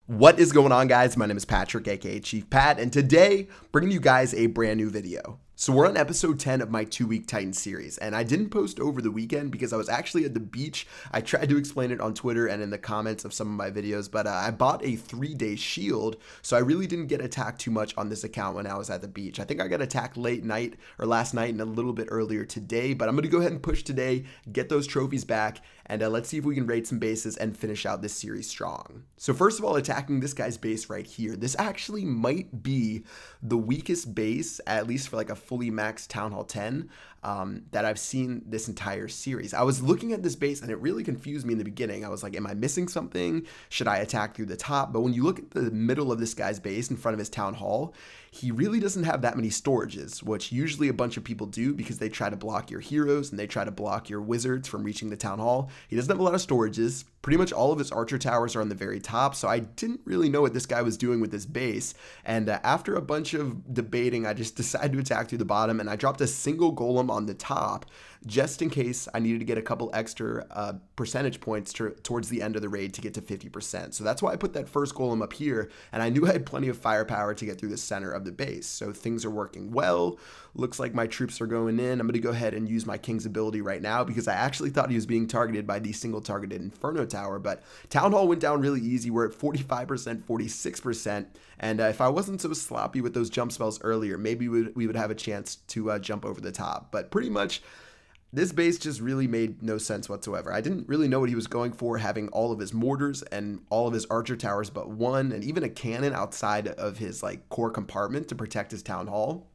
What is going on, guys? My name is Patrick, aka Chief Pat, and today bringing you guys a brand new video. So we're on episode 10 of my 2-week Titan series, and I didn't post over the weekend because I was actually at the beach. I tried to explain it on Twitter and in the comments of some of my videos, but I bought a 3-day shield, so I really didn't get attacked too much on this account when I was at the beach. I think I got attacked late night or last night and a little bit earlier today, but I'm going to go ahead and push today, get those trophies back, and let's see if we can raid some bases and finish out this series strong. So first of all, attacking this guy's base right here. This actually might be the weakest base, at least for like a fully maxed Town Hall 10, that I've seen this entire series. I was looking at this base and it really confused me in the beginning. I was like, am I missing something? Should I attack through the top? But when you look at the middle of this guy's base in front of his Town Hall, he really doesn't have that many storages, which usually a bunch of people do because they try to block your heroes and they try to block your wizards from reaching the Town Hall. He doesn't have a lot of storages. Pretty much all of his archer towers are on the very top, so I didn't really know what this guy was doing with this base. And after a bunch of debating, I just decided to attack through the bottom, and I dropped a single golem on the top just in case I needed to get a couple extra percentage points towards the end of the raid to get to 50%. So that's why I put that first golem up here, and I knew I had plenty of firepower to get through the center of the base. So things are working well. Looks like my troops are going in. I'm going to go ahead and use my King's ability right now because I actually thought he was being targeted by the single targeted Inferno Tower, but Town Hall went down really easy. We're at 45%, 46%, and if I wasn't so sloppy with those jump spells earlier, maybe we would have a chance to jump over the top. But pretty much this base just really made no sense whatsoever. I didn't really know what he was going for, having all of his mortars and all of his archer towers but one, and even a cannon outside of his like core compartment to protect his Town Hall.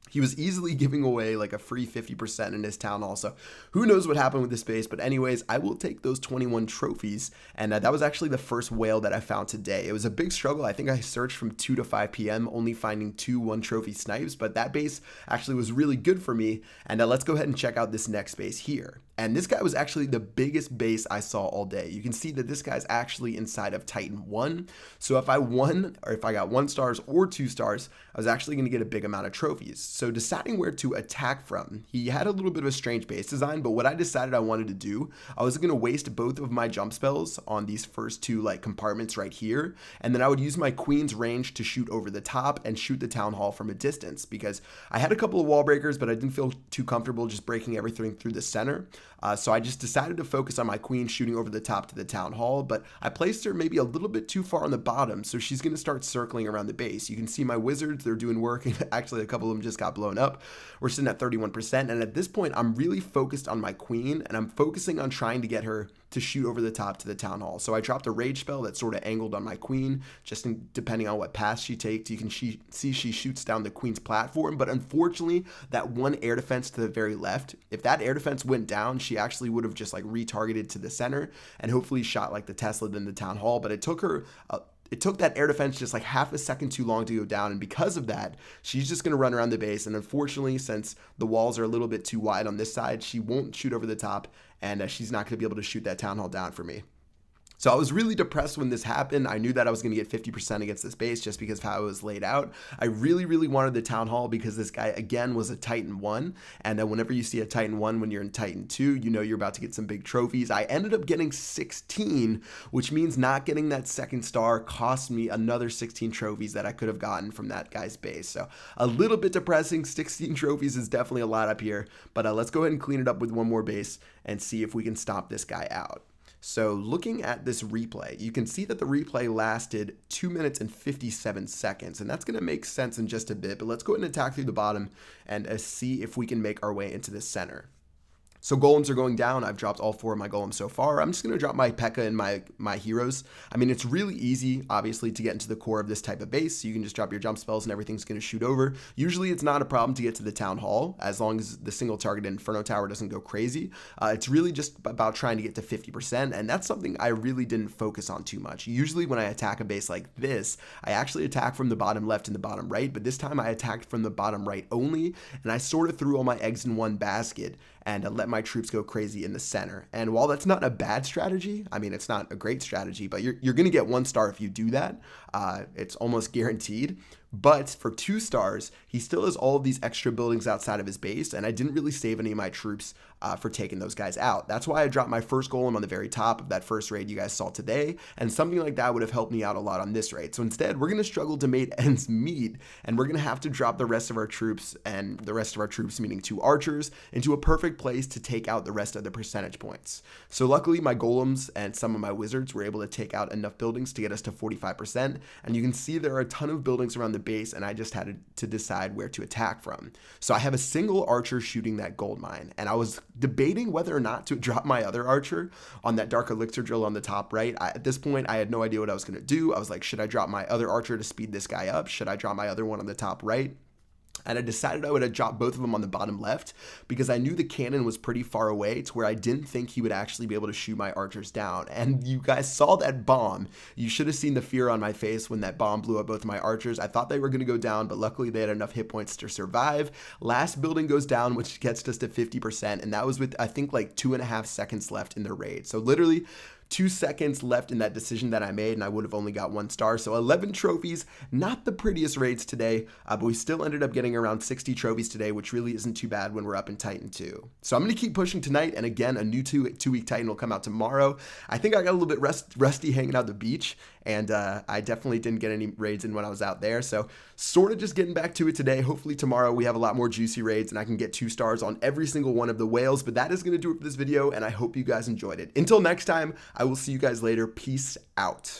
He was easily giving away like a free 50% in his Town Hall. So who knows what happened with this base. But anyways, I will take those 21 trophies. And that was actually the first whale that I found today. It was a big struggle. I think I searched from 2 to 5 p.m. only finding 2 1-trophy snipes. But that base actually was really good for me. And let's go ahead and check out this next base here. And this guy was actually the biggest base I saw all day. You can see that this guy's actually inside of Titan 1. So if I won, or if I got 1 stars or 2 stars, I was actually going to get a big amount of trophies. So deciding where to attack from, he had a little bit of a strange base design, but what I decided I wanted to do, I was going to waste both of my jump spells on these first 2 like compartments right here. And then I would use my Queen's range to shoot over the top and shoot the Town Hall from a distance because I had a couple of wall breakers, but I didn't feel too comfortable just breaking everything through the center. So I just decided to focus on my queen shooting over the top to the Town Hall, but I placed her maybe a little bit too far on the bottom, so she's going to start circling around the base. You can see my wizards, they're doing work, and actually a couple of them just got blown up. We're sitting at 31%, and at this point, I'm really focused on my queen, and I'm focusing on trying to get her to shoot over the top to the Town Hall. So I dropped a rage spell that's sort of angled on my queen, just depending on what path she takes. You can see she shoots down the queen's platform, but unfortunately, that one air defense to the very left, if that air defense went down, she actually would have just like retargeted to the center and hopefully shot like the Tesla than the Town Hall, but it took her it took that air defense just like half a second too long to go down, and because of that, she's just going to run around the base, and unfortunately, since the walls are a little bit too wide on this side, she won't shoot over the top, and she's not going to be able to shoot that Town Hall down for me. So I was really depressed when this happened. I knew that I was going to get 50% against this base just because of how it was laid out. I really, really wanted the Town Hall because this guy, again, was a Titan 1. And whenever you see a Titan 1 when you're in Titan 2, you know you're about to get some big trophies. I ended up getting 16, which means not getting that second star cost me another 16 trophies that I could have gotten from that guy's base. So a little bit depressing. 16 trophies is definitely a lot up here. But let's go ahead and clean it up with one more base and see if we can stomp this guy out. So looking at this replay, you can see that the replay lasted 2 minutes and 57 seconds, and that's going to make sense in just a bit, but let's go ahead and attack through the bottom and see if we can make our way into the center. So golems are going down. I've dropped all 4 of my golems so far. I'm just going to drop my P.E.K.K.A. and my heroes. I mean, it's really easy, obviously, to get into the core of this type of base. You can just drop your jump spells and everything's going to shoot over. Usually it's not a problem to get to the Town Hall as long as the single target Inferno Tower doesn't go crazy. It's really just about trying to get to 50%, and that's something I really didn't focus on too much. Usually when I attack a base like this, I actually attack from the bottom left and the bottom right, but this time I attacked from the bottom right only, and I sort of threw all my eggs in one basket and let my troops go crazy in the center. And while that's not a bad strategy, I mean, it's not a great strategy, but you're going to get 1 star if you do that. It's almost guaranteed. But for 2 stars, he still has all of these extra buildings outside of his base, and I didn't really save any of my troops for taking those guys out. That's why I dropped my first golem on the very top of that first raid you guys saw today, and something like that would have helped me out a lot on this raid. So instead, we're going to struggle to make ends meet, and we're going to have to drop the rest of our troops, and the rest of our troops meaning 2 archers, into a perfect place to take out the rest of the percentage points. So luckily, my golems and some of my wizards were able to take out enough buildings to get us to 45%, and you can see there are a ton of buildings around the base, and I just had to decide where to attack from. So I have a single archer shooting that gold mine, and I was debating whether or not to drop my other archer on that dark elixir drill on the top right. At this point, I had no idea what I was going to do. I was like, should I drop my other archer to speed this guy up? Should I drop my other one on the top right? And I decided I would have dropped both of them on the bottom left because I knew the cannon was pretty far away to where I didn't think he would actually be able to shoot my archers down. And you guys saw that bomb. You should have seen the fear on my face when that bomb blew up both of my archers. I thought they were going to go down, but luckily they had enough hit points to survive. Last building goes down, which gets us to 50%. And that was with, I think, like 2.5 seconds left in the raid. So literally 2 seconds left in that decision that I made, and I would have only got 1 star. So 11 trophies, not the prettiest raids today, but we still ended up getting around 60 trophies today, which really isn't too bad when we're up in Titan 2. So I'm going to keep pushing tonight, and again, a new two-week Titan will come out tomorrow. I think I got a little bit rusty hanging out the beach, and I definitely didn't get any raids in when I was out there. So sort of just getting back to it today. Hopefully tomorrow we have a lot more juicy raids, and I can get 2 stars on every single one of the whales. But that is going to do it for this video, and I hope you guys enjoyed it. Until next time, I will see you guys later. Peace out.